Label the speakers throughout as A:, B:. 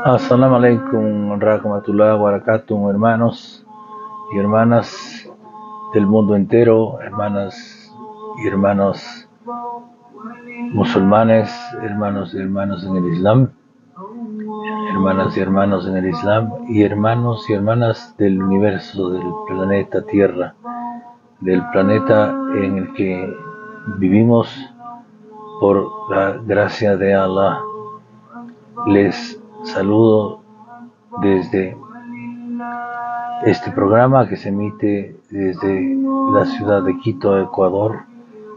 A: Assalamu alaikum rahmatullahi wa barakatuh, hermanos y hermanas del mundo entero, hermanas y hermanos musulmanes, hermanos y hermanas en el Islam, hermanas y hermanos en el Islam y hermanos y hermanas del universo, del planeta Tierra, del planeta en el que vivimos por la gracia de Allah. Les saludo desde este programa que se emite desde la ciudad de Quito, Ecuador.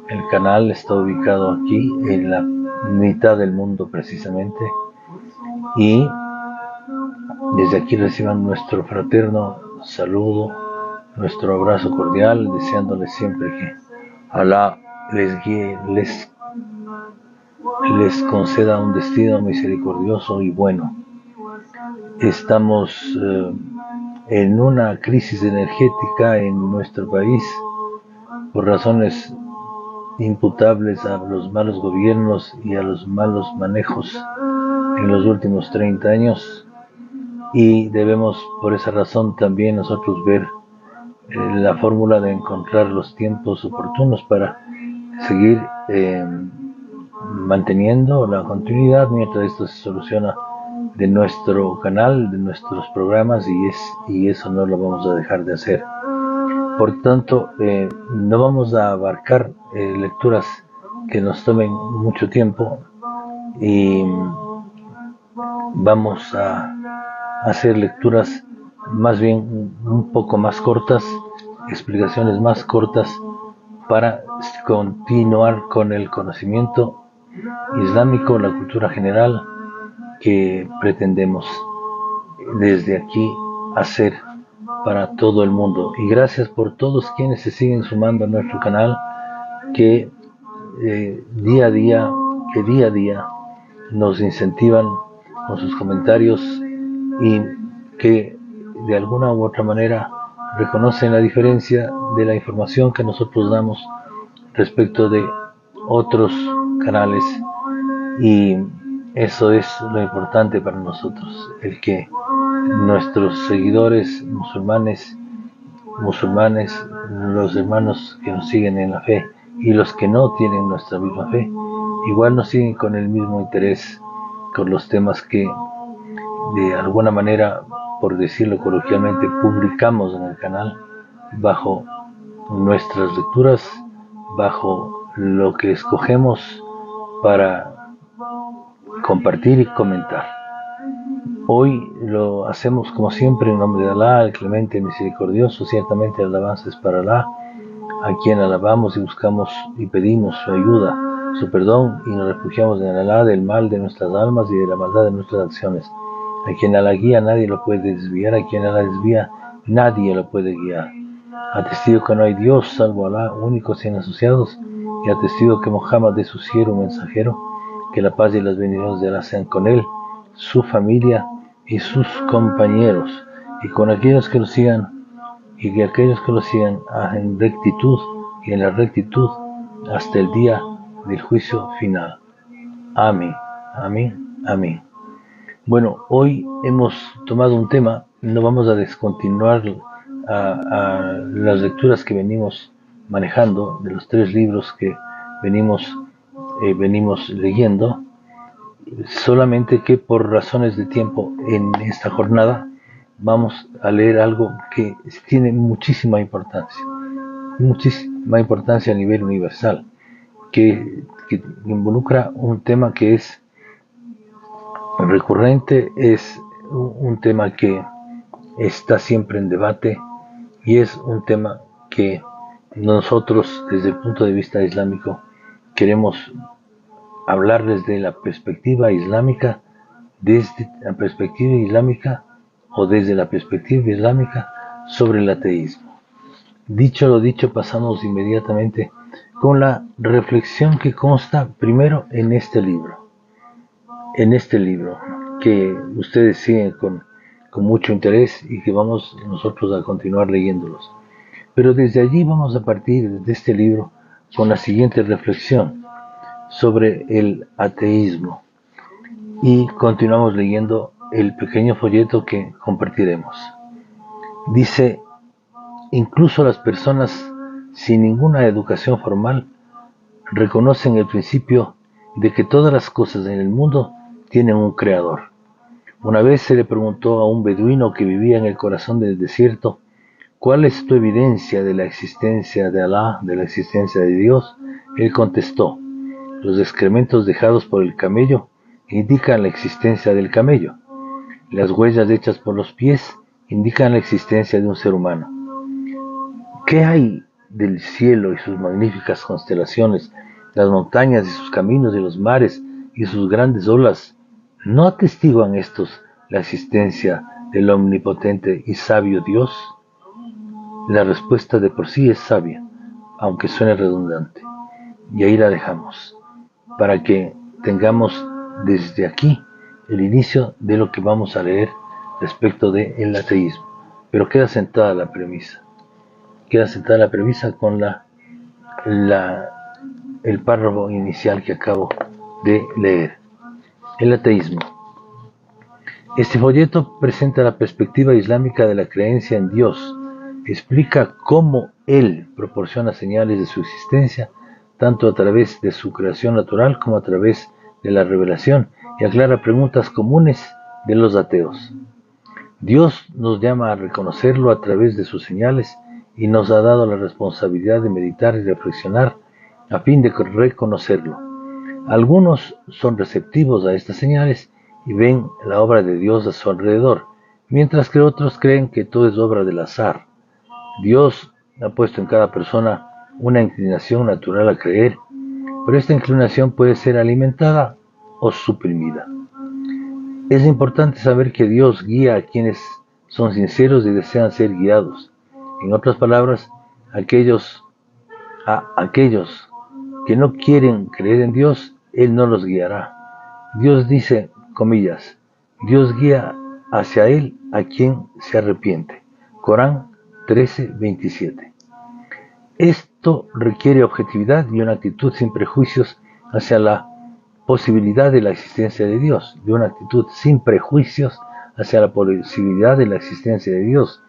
A: El canal está ubicado aquí en la mitad del mundo precisamente, y desde aquí reciban nuestro fraterno saludo, nuestro abrazo cordial, deseándoles siempre que Allah les guíe, les conceda un destino misericordioso y bueno. Estamos en una crisis energética en nuestro país por razones imputables a los malos gobiernos y a los malos manejos en los últimos 30 años, y debemos por esa razón también nosotros ver la fórmula de encontrar los tiempos oportunos para seguir manteniendo la continuidad mientras esto se soluciona de nuestro canal, de nuestros programas, y eso no lo vamos a dejar de hacer. Por tanto, no vamos a abarcar lecturas que nos tomen mucho tiempo, y vamos a hacer lecturas más bien un poco más cortas, explicaciones más cortas, para continuar con el conocimiento islámico, la cultura general que pretendemos desde aquí hacer para todo el mundo. Y gracias por todos quienes se siguen sumando a nuestro canal, que día a día nos incentivan con sus comentarios y que de alguna u otra manera reconocen la diferencia de la información que nosotros damos respecto de otros canales, y eso es lo importante para nosotros, el que nuestros seguidores musulmanes, los hermanos que nos siguen en la fe y los que no tienen nuestra misma fe, igual nos siguen con el mismo interés, con los temas que de alguna manera, por decirlo coloquialmente, publicamos en el canal, bajo nuestras lecturas, bajo lo que escogemos para compartir y comentar. Hoy lo hacemos como siempre en nombre de Allah, el clemente y misericordioso. Ciertamente la alabanza es para Allah, a quien alabamos y buscamos y pedimos su ayuda, su perdón, y nos refugiamos en Allah del mal de nuestras almas y de la maldad de nuestras acciones. A quien Allah guía nadie lo puede desviar, a quien Allah desvía nadie lo puede guiar. Atestigo que no hay Dios salvo Allah, únicos sin asociados, y atestigo que Muhammad es su siervo mensajero, que la paz y las bendiciones de Allah sean con él, su familia y sus compañeros, y con aquellos que lo sigan, y que aquellos que lo sigan en rectitud y en la rectitud hasta el día del juicio final. Amén, amén, amén. Bueno, hoy hemos tomado un tema, no vamos a descontinuar a las lecturas que venimos manejando de los 3 libros que venimos leyendo, solamente que por razones de tiempo en esta jornada vamos a leer algo que tiene muchísima importancia a nivel universal, que involucra un tema que es recurrente, es un tema que está siempre en debate, y es un tema que nosotros desde el punto de vista islámico queremos hablar desde la perspectiva islámica, o desde la perspectiva islámica sobre el ateísmo. Dicho lo dicho, pasamos inmediatamente con la reflexión que consta primero en este libro que ustedes siguen con mucho interés y que vamos nosotros a continuar leyéndolos. Pero desde allí vamos a partir de este libro con la siguiente reflexión sobre el ateísmo y continuamos leyendo el pequeño folleto que compartiremos. Dice: incluso las personas sin ninguna educación formal reconocen el principio de que todas las cosas en el mundo tienen un creador. Una vez se le preguntó a un beduino que vivía en el corazón del desierto: ¿cuál es tu evidencia de la existencia de Alá, de la existencia de Dios? Él contestó: los excrementos dejados por el camello indican la existencia del camello. Las huellas hechas por los pies indican la existencia de un ser humano. ¿Qué hay del cielo y sus magníficas constelaciones, las montañas y sus caminos y los mares y sus grandes olas? ¿No atestiguan estos la existencia del omnipotente y sabio Dios? La respuesta de por sí es sabia, aunque suene redundante. Y ahí la dejamos, para que tengamos desde aquí el inicio de lo que vamos a leer respecto del ateísmo. Pero queda sentada la premisa. Queda sentada la premisa con el párrafo inicial que acabo de leer. El ateísmo. Este folleto presenta la perspectiva islámica de la creencia en Dios. Explica cómo Él proporciona señales de su existencia, tanto a través de su creación natural como a través de la revelación, y aclara preguntas comunes de los ateos. Dios nos llama a reconocerlo a través de sus señales y nos ha dado la responsabilidad de meditar y reflexionar a fin de reconocerlo. Algunos son receptivos a estas señales y ven la obra de Dios a su alrededor, mientras que otros creen que todo es obra del azar. Dios ha puesto en cada persona una inclinación natural a creer, pero esta inclinación puede ser alimentada o suprimida. Es importante saber que Dios guía a quienes son sinceros y desean ser guiados. En otras palabras, a aquellos que no quieren creer en Dios, Él no los guiará. Dios dice, comillas, Dios guía hacia Él a quien se arrepiente. Corán 13:27. Esto requiere objetividad y una actitud sin prejuicios hacia la posibilidad de la existencia de Dios, de una actitud sin prejuicios hacia la posibilidad de la existencia de Dios,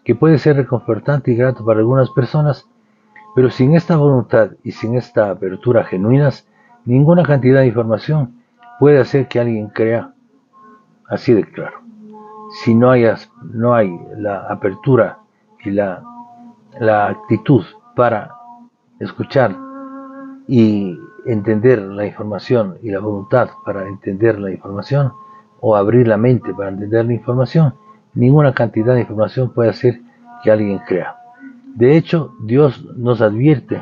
A: que puede ser reconfortante y grato para algunas personas, pero sin esta voluntad y sin esta apertura genuinas, ninguna cantidad de información puede hacer que alguien crea. Así de claro. Si no hay la apertura y la actitud para escuchar y entender la información y la voluntad para entender la información, o abrir la mente para entender la información, ninguna cantidad de información puede hacer que alguien crea. De hecho, Dios nos advierte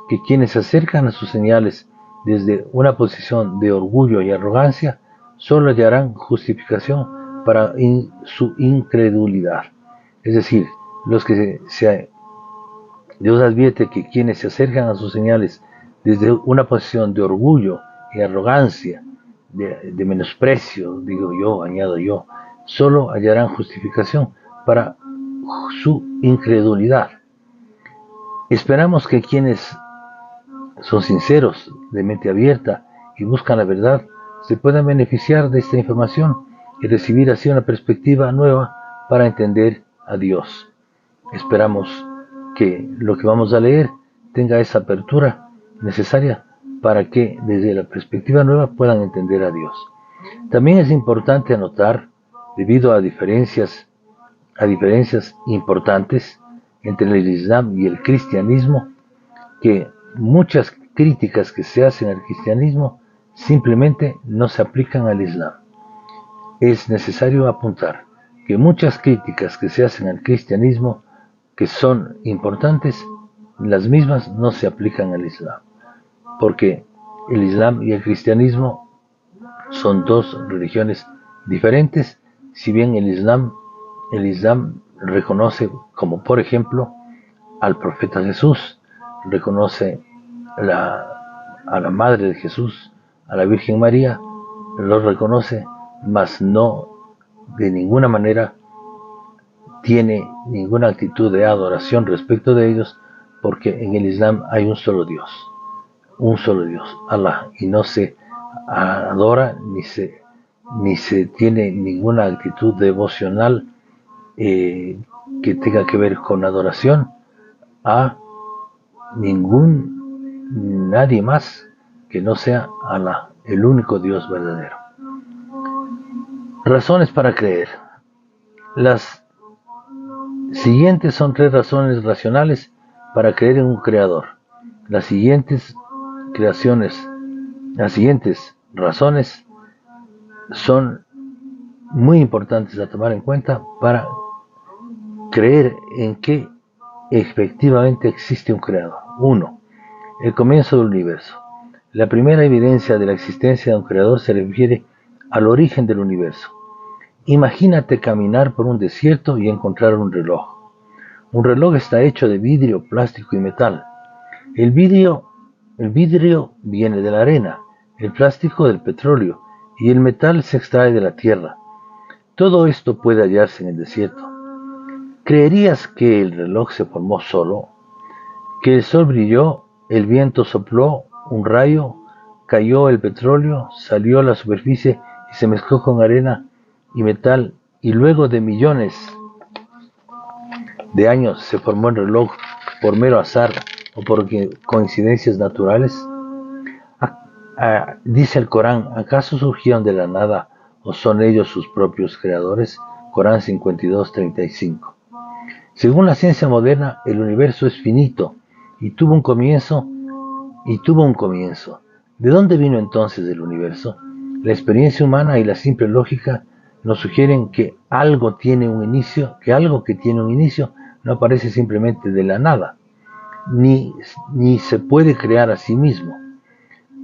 A: que quienes se acercan a sus señales desde una posición de orgullo y arrogancia solo hallarán justificación para su incredulidad. Es decir, Dios advierte que quienes se acercan a sus señales desde una posición de orgullo y arrogancia, de menosprecio, digo yo, añado yo, solo hallarán justificación para su incredulidad. Esperamos que quienes son sinceros, de mente abierta y buscan la verdad, se puedan beneficiar de esta información y recibir así una perspectiva nueva para entender a Dios. Esperamos que lo que vamos a leer tenga esa apertura necesaria para que desde la perspectiva nueva puedan entender a Dios. También es importante anotar, debido a diferencias importantes entre el Islam y el cristianismo, que muchas críticas que se hacen al cristianismo simplemente no se aplican al Islam. Es necesario apuntar que muchas críticas que se hacen al cristianismo, que son importantes, las mismas no se aplican al Islam, porque el Islam y el cristianismo son dos religiones diferentes. Si bien el Islam reconoce, como por ejemplo, al profeta Jesús, reconoce a la Madre de Jesús, a la Virgen María, los reconoce, mas no de ninguna manera tiene ninguna actitud de adoración respecto de ellos, porque en el Islam hay un solo Dios, Allah, y no se adora ni se tiene ninguna actitud devocional que tenga que ver con adoración a nadie más que no sea Allah, el único Dios verdadero. Razones para creer. Las siguientes son 3 razones racionales para creer en un creador. Las siguientes razones son muy importantes a tomar en cuenta para creer en que efectivamente existe un creador. 1. El comienzo del universo. La primera evidencia de la existencia de un creador se refiere al origen del universo. Imagínate caminar por un desierto y encontrar un reloj. Un reloj está hecho de vidrio, plástico y metal. El vidrio viene de la arena, el plástico del petróleo y el metal se extrae de la tierra. Todo esto puede hallarse en el desierto. ¿Creerías que el reloj se formó solo? ¿Que el sol brilló, el viento sopló, un rayo, cayó el petróleo, salió a la superficie y se mezcló con arena y metal, y luego de millones de años se formó el reloj por mero azar o por coincidencias naturales? Dice el Corán, ¿acaso surgieron de la nada o son ellos sus propios creadores? Corán 52:35. Según la ciencia moderna, el universo es finito y tuvo un comienzo. ¿De dónde vino entonces el universo? La experiencia humana y la simple lógica nos sugieren que algo que tiene un inicio no aparece simplemente de la nada, ni se puede crear a sí mismo.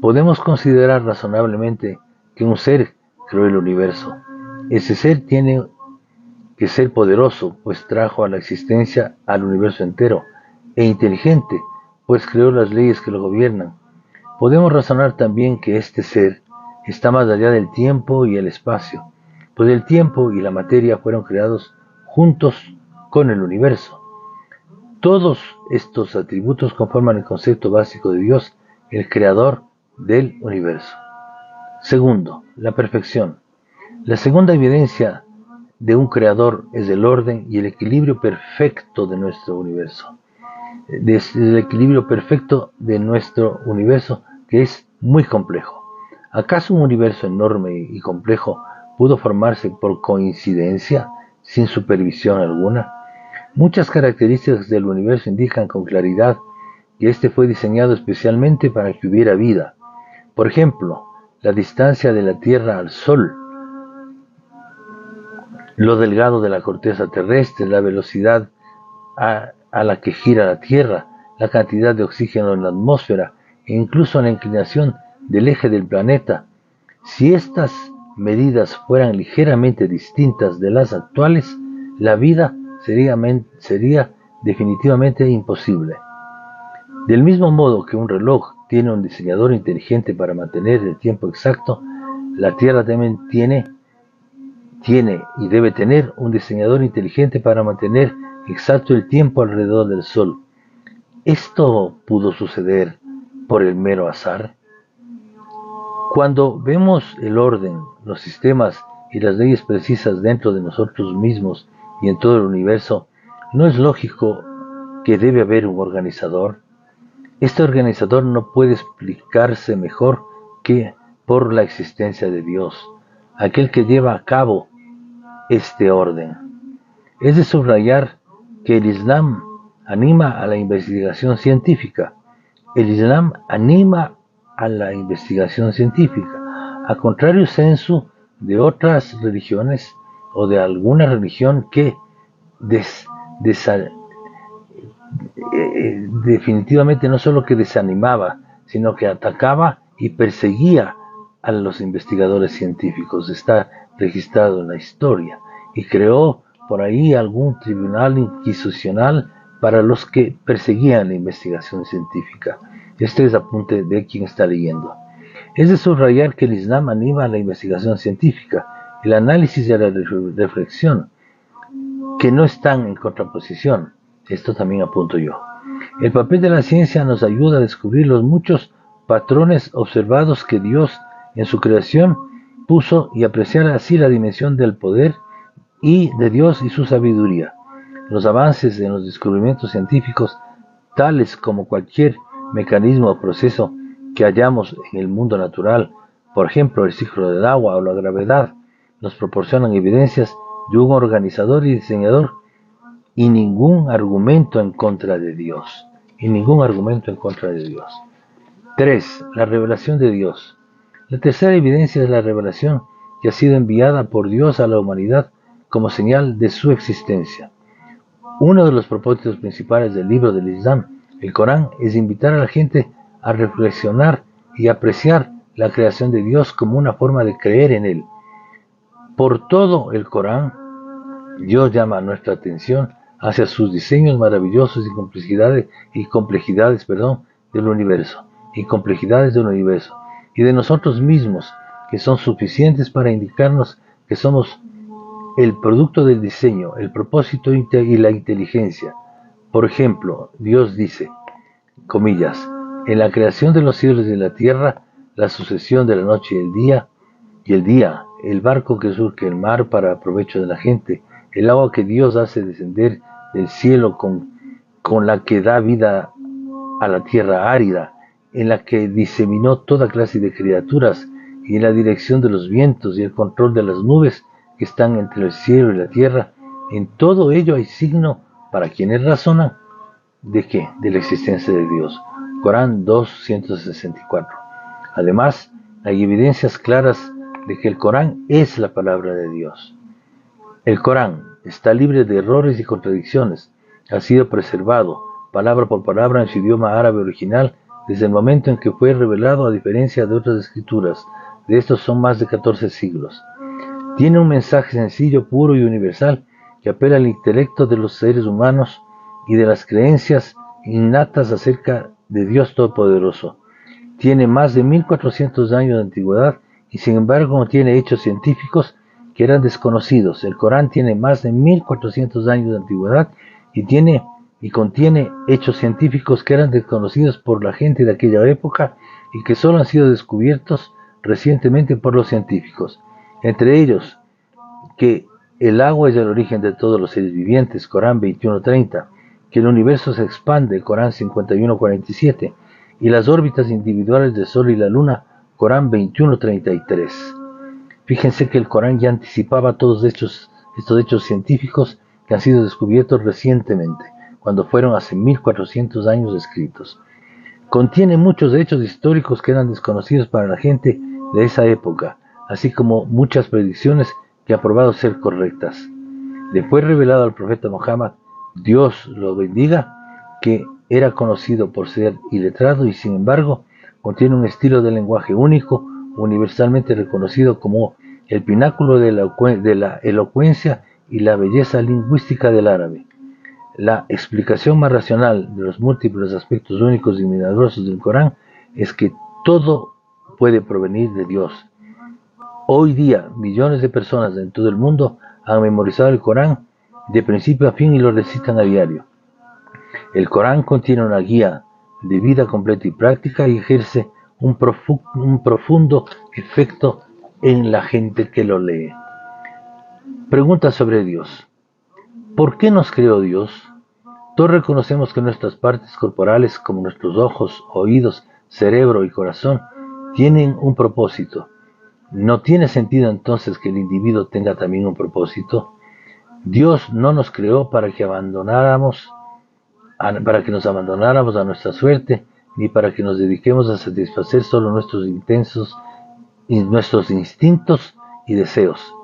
A: Podemos considerar razonablemente que un ser creó el universo. Ese ser tiene que ser poderoso, pues trajo a la existencia al universo entero, e inteligente, pues creó las leyes que lo gobiernan. Podemos razonar también que este ser está más allá del tiempo y el espacio, pues el tiempo y la materia fueron creados juntos con el universo. Todos estos atributos conforman el concepto básico de Dios, el creador del universo. Segundo, la perfección. La segunda evidencia de un creador es el orden y el equilibrio perfecto de nuestro universo. El equilibrio perfecto de nuestro universo, que es muy complejo. ¿Acaso un universo enorme y complejo pudo formarse por coincidencia, sin supervisión alguna? Muchas características del universo indican con claridad que este fue diseñado especialmente para que hubiera vida. Por ejemplo, la distancia de la Tierra al Sol, lo delgado de la corteza terrestre, la velocidad a la que gira la Tierra, la cantidad de oxígeno en la atmósfera e incluso la inclinación del eje del planeta. Si estas medidas fueran ligeramente distintas de las actuales, la vida sería definitivamente imposible. Del mismo modo que un reloj tiene un diseñador inteligente para mantener el tiempo exacto, la Tierra también tiene y debe tener un diseñador inteligente para mantener exacto el tiempo alrededor del Sol. ¿Esto pudo suceder por el mero azar? Cuando vemos el orden, los sistemas y las leyes precisas dentro de nosotros mismos y en todo el universo, ¿no es lógico que debe haber un organizador? Este organizador no puede explicarse mejor que por la existencia de Dios, aquel que lleva a cabo este orden. Es de subrayar que el Islam anima a la investigación científica. A contrario sensu de otras religiones o de alguna religión que definitivamente no solo que desanimaba, sino que atacaba y perseguía a los investigadores científicos. Está registrado en la historia, y creó por ahí algún tribunal inquisicional para los que perseguían la investigación científica. Este es apunte de quien está leyendo. Es de subrayar que el Islam anima a la investigación científica, el análisis y la reflexión, que no están en contraposición. Esto también apunto yo. El papel de la ciencia nos ayuda a descubrir los muchos patrones observados que Dios en su creación puso y apreciar así la dimensión del poder y de Dios y su sabiduría. Los avances en los descubrimientos científicos, tales como cualquier mecanismo o proceso que hallamos en el mundo natural, por ejemplo el ciclo del agua o la gravedad, nos proporcionan evidencias de un organizador y diseñador y ningún argumento en contra de Dios. Y ningún argumento en contra de Dios. 3. La revelación de Dios. La tercera evidencia es la revelación que ha sido enviada por Dios a la humanidad como señal de su existencia. Uno de los propósitos principales del libro del Islam, el Corán, es invitar a la gente a reflexionar y apreciar la creación de Dios como una forma de creer en Él. Por todo el Corán, Dios llama nuestra atención hacia sus diseños maravillosos y complejidades del universo, y de nosotros mismos, que son suficientes para indicarnos que somos el producto del diseño, el propósito y la inteligencia. Por ejemplo, Dios dice, comillas, en la creación de los cielos y de la tierra, la sucesión de la noche y el día, el barco que surca el mar para provecho de la gente, el agua que Dios hace descender del cielo con la que da vida a la tierra árida, en la que diseminó toda clase de criaturas, y en la dirección de los vientos y el control de las nubes que están entre el cielo y la tierra. En todo ello hay signo para quienes razonan. ¿De qué? De la existencia de Dios. Corán 2:164. Además, hay evidencias claras de que el Corán es la palabra de Dios. El Corán está libre de errores y contradicciones. Ha sido preservado, palabra por palabra, en su idioma árabe original desde el momento en que fue revelado, a diferencia de otras escrituras. De estos son más de 14 siglos. Tiene un mensaje sencillo, puro y universal que apela al intelecto de los seres humanos y de las creencias innatas acerca de Dios Todopoderoso. Tiene más de 1400 años de antigüedad y sin embargo no tiene hechos científicos que eran desconocidos. El Corán tiene más de 1400 años de antigüedad y contiene hechos científicos que eran desconocidos por la gente de aquella época y que solo han sido descubiertos recientemente por los científicos. Entre ellos, que el agua es el origen de todos los seres vivientes, Corán 21:30, que el universo se expande, Corán 51:47, y las órbitas individuales del Sol y la Luna, Corán 21:33. Fíjense que el Corán ya anticipaba todos estos hechos científicos que han sido descubiertos recientemente, cuando fueron hace 1400 años escritos. Contiene muchos hechos históricos que eran desconocidos para la gente de esa época, así como muchas predicciones que ha probado ser correctas. Le fue revelado al profeta Muhammad, Dios lo bendiga, que era conocido por ser iletrado y sin embargo contiene un estilo de lenguaje único, universalmente reconocido como el pináculo de la elocuencia y la belleza lingüística del árabe. La explicación más racional de los múltiples aspectos únicos y milagrosos del Corán es que todo puede provenir de Dios. Hoy día, millones de personas en todo el mundo han memorizado el Corán de principio a fin y lo recitan a diario. El Corán contiene una guía de vida completa y práctica y ejerce un profundo efecto en la gente que lo lee. Pregunta sobre Dios. ¿Por qué nos creó Dios? Todos reconocemos que nuestras partes corporales, como nuestros ojos, oídos, cerebro y corazón, tienen un propósito. ¿No tiene sentido entonces que el individuo tenga también un propósito? Dios no nos creó para que nos abandonáramos a nuestra suerte, ni para que nos dediquemos a satisfacer solo nuestros instintos y deseos.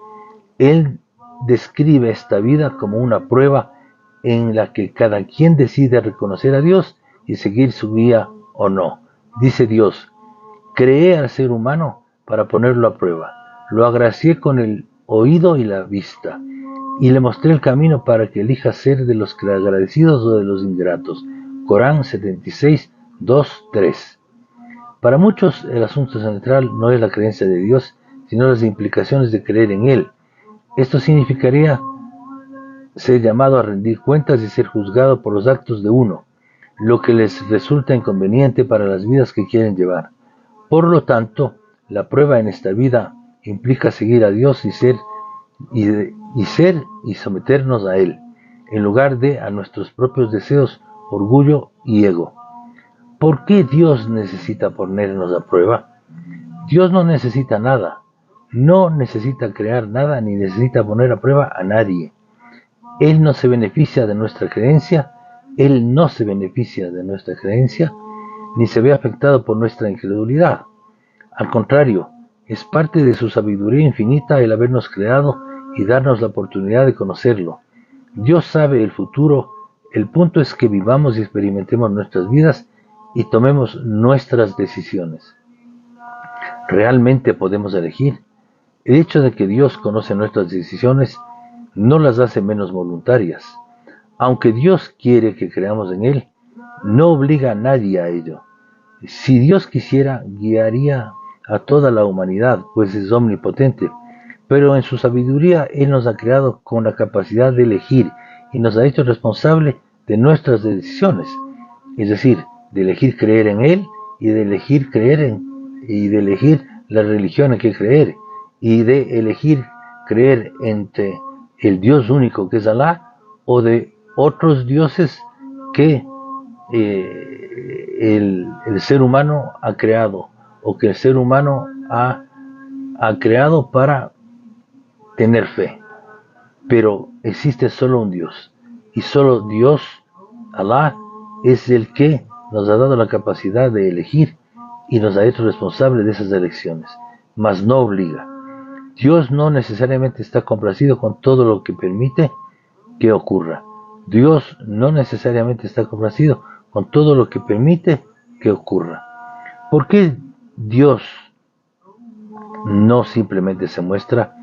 A: Él describe esta vida como una prueba en la que cada quien decide reconocer a Dios y seguir su guía o no. Dice Dios, creé al ser humano para ponerlo a prueba. Lo agracié con el oído y la vista, y le mostré el camino para que elija ser de los agradecidos o de los ingratos. Corán 76, 2, 3. Para muchos el asunto central no es la creencia de Dios, sino las implicaciones de creer en Él. Esto significaría ser llamado a rendir cuentas y ser juzgado por los actos de uno, lo que les resulta inconveniente para las vidas que quieren llevar. Por lo tanto, la prueba en esta vida implica seguir a Dios y ser y someternos a Él, en lugar de a nuestros propios deseos, orgullo y ego. ¿Por qué Dios necesita ponernos a prueba? Dios no necesita nada, no necesita crear nada ni necesita poner a prueba a nadie. Él no se beneficia de nuestra creencia, Él no se beneficia de nuestra creencia, ni se ve afectado por nuestra incredulidad. Al contrario, es parte de su sabiduría infinita el habernos creado y darnos la oportunidad de conocerlo. Dios sabe el futuro, el punto es que vivamos y experimentemos nuestras vidas y tomemos nuestras decisiones. ¿Realmente podemos elegir? El hecho de que Dios conoce nuestras decisiones no las hace menos voluntarias. Aunque Dios quiere que creamos en Él, no obliga a nadie a ello. Si Dios quisiera, guiaría a toda la humanidad, pues es omnipotente, pero en su sabiduría Él nos ha creado con la capacidad de elegir y nos ha hecho responsable de nuestras decisiones, es decir, de elegir creer en Él y de elegir la religión en que creer y de elegir creer entre el Dios único que es Alá o de otros dioses que el ser humano ha creado o que el ser humano ha creado para tener fe. Pero existe solo un Dios y solo Dios, Alá, es el que nos ha dado la capacidad de elegir y nos ha hecho responsables de esas elecciones, mas no obliga. Dios no necesariamente está complacido con todo lo que permite que ocurra. Dios no necesariamente está complacido con todo lo que permite que ocurra. ¿Por qué Dios no simplemente se muestra?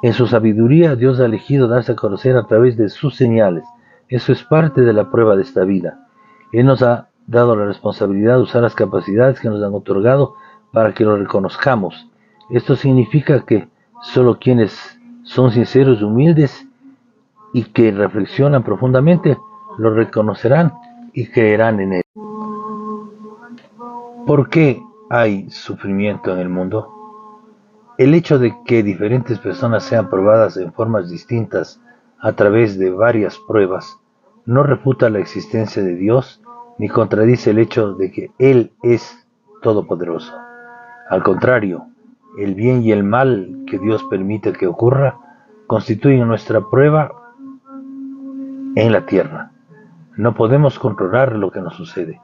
A: En su sabiduría, Dios ha elegido darse a conocer a través de sus señales. Eso es parte de la prueba de esta vida. Él nos ha dado la responsabilidad de usar las capacidades que nos han otorgado para que lo reconozcamos. Esto significa que solo quienes son sinceros y humildes y que reflexionan profundamente lo reconocerán y creerán en él. ¿Por qué hay sufrimiento en el mundo? El hecho de que diferentes personas sean probadas en formas distintas a través de varias pruebas no refuta la existencia de Dios ni contradice el hecho de que Él es todopoderoso. Al contrario, el bien y el mal que Dios permite que ocurra constituyen nuestra prueba en la tierra. No podemos controlar lo que nos sucede,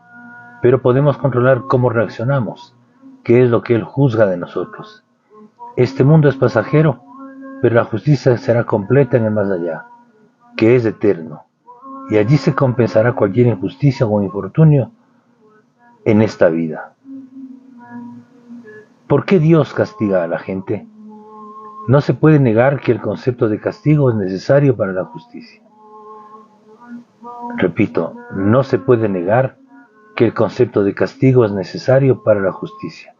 A: pero podemos controlar cómo reaccionamos, qué es lo que Él juzga de nosotros. Este mundo es pasajero, pero la justicia será completa en el más allá, que es eterno, y allí se compensará cualquier injusticia o infortunio en esta vida. ¿Por qué Dios castiga a la gente? No se puede negar que el concepto de castigo es necesario para la justicia. Repito, no se puede negar que el concepto de castigo es necesario para la justicia.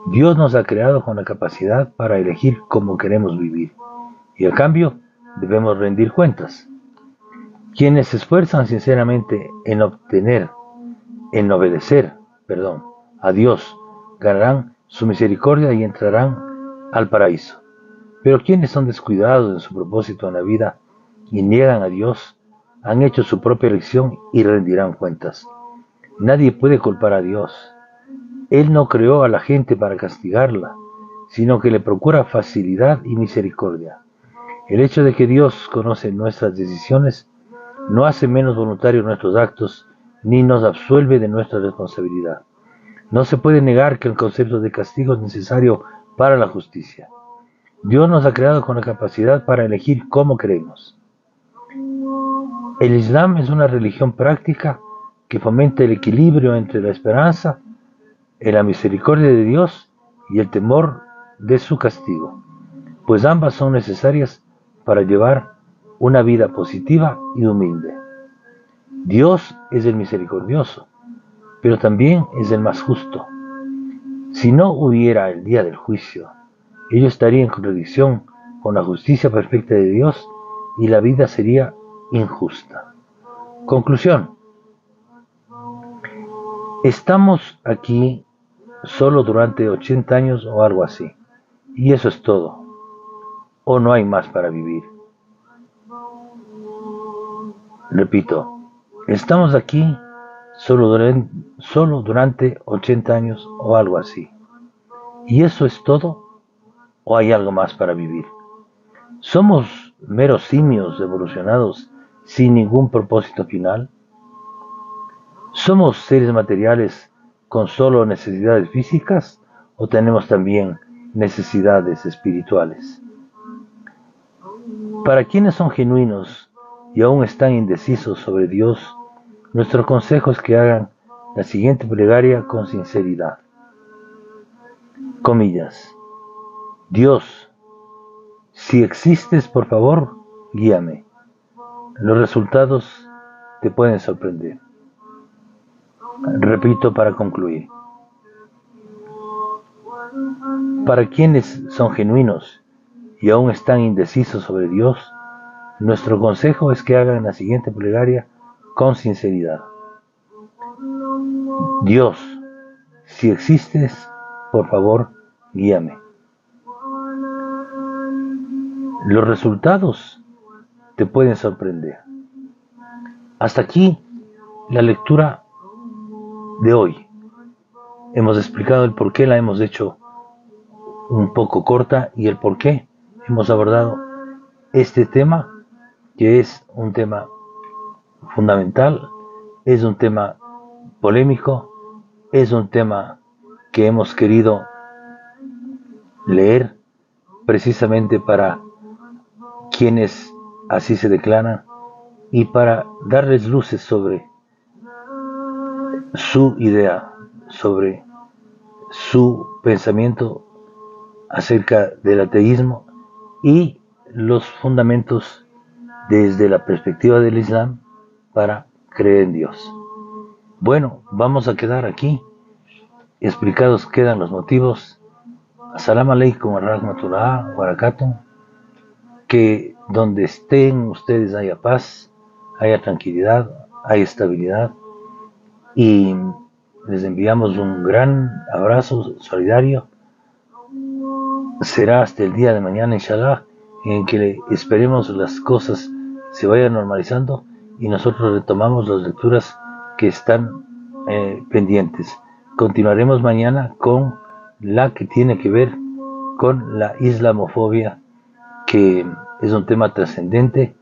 A: Dios nos ha creado con la capacidad para elegir cómo queremos vivir, y a cambio debemos rendir cuentas. Quienes se esfuerzan sinceramente en obedecer a Dios, ganarán su misericordia y entrarán al paraíso. Pero quienes son descuidados en su propósito en la vida y niegan a Dios, han hecho su propia elección y rendirán cuentas. Nadie puede culpar a Dios. Él no creó a la gente para castigarla, sino que le procura facilidad y misericordia. El hecho de que Dios conoce nuestras decisiones no hace menos voluntarios nuestros actos, ni nos absuelve de nuestra responsabilidad. No se puede negar que el concepto de castigo es necesario para la justicia. Dios nos ha creado con la capacidad para elegir cómo queremos. El Islam es una religión práctica que fomenta el equilibrio entre la esperanza en la misericordia de Dios y el temor de su castigo, pues ambas son necesarias para llevar una vida positiva y humilde. Dios es el misericordioso, pero también es el más justo. Si no hubiera el día del juicio, ello estaría en contradicción con la justicia perfecta de Dios y la vida sería injusta. Conclusión. Estamos aquí solo durante 80 años o algo así, y eso es todo, o no hay más para vivir. Repito, estamos aquí solo durante 80 años o algo así, y eso es todo, o hay algo más para vivir. ¿Somos meros simios evolucionados sin ningún propósito final? ¿Somos seres materiales con solo necesidades físicas o tenemos también necesidades espirituales? Para quienes son genuinos y aún están indecisos sobre Dios, nuestro consejo es que hagan la siguiente plegaria con sinceridad. Comillas. Dios, si existes, por favor, guíame. Los resultados te pueden sorprender. Repito para concluir. Para quienes son genuinos y aún están indecisos sobre Dios, nuestro consejo es que hagan la siguiente plegaria con sinceridad. Dios, si existes, por favor, guíame. Los resultados te pueden sorprender. Hasta aquí la lectura de hoy. Hemos explicado el por qué la hemos hecho un poco corta y el por qué hemos abordado este tema, que es un tema fundamental, es un tema polémico, es un tema que hemos querido leer precisamente para quienes así se declaran y para darles luces sobre su idea, sobre su pensamiento acerca del ateísmo y los fundamentos desde la perspectiva del Islam para creer en Dios. Bueno, vamos a quedar aquí. Explicados quedan los motivos. Assalamu alaikum wa rahmatullahi wa barakatuh. Que donde estén ustedes haya paz, haya tranquilidad, haya estabilidad. Y les enviamos un gran abrazo solidario. Será hasta el día de mañana, inshallah, en que esperemos las cosas se vayan normalizando y nosotros retomamos las lecturas que están pendientes. Continuaremos mañana con la que tiene que ver con la islamofobia, que es un tema trascendente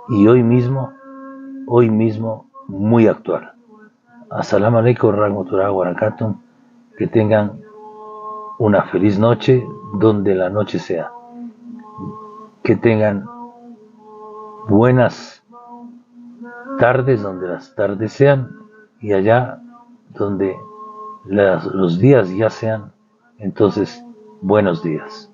A: y hoy mismo muy actual. Assalamu alaikum wa rahmatullahi wa barakatuh. Que tengan una feliz noche donde la noche sea. Que tengan buenas tardes donde las tardes sean y allá donde los días ya sean, entonces buenos días.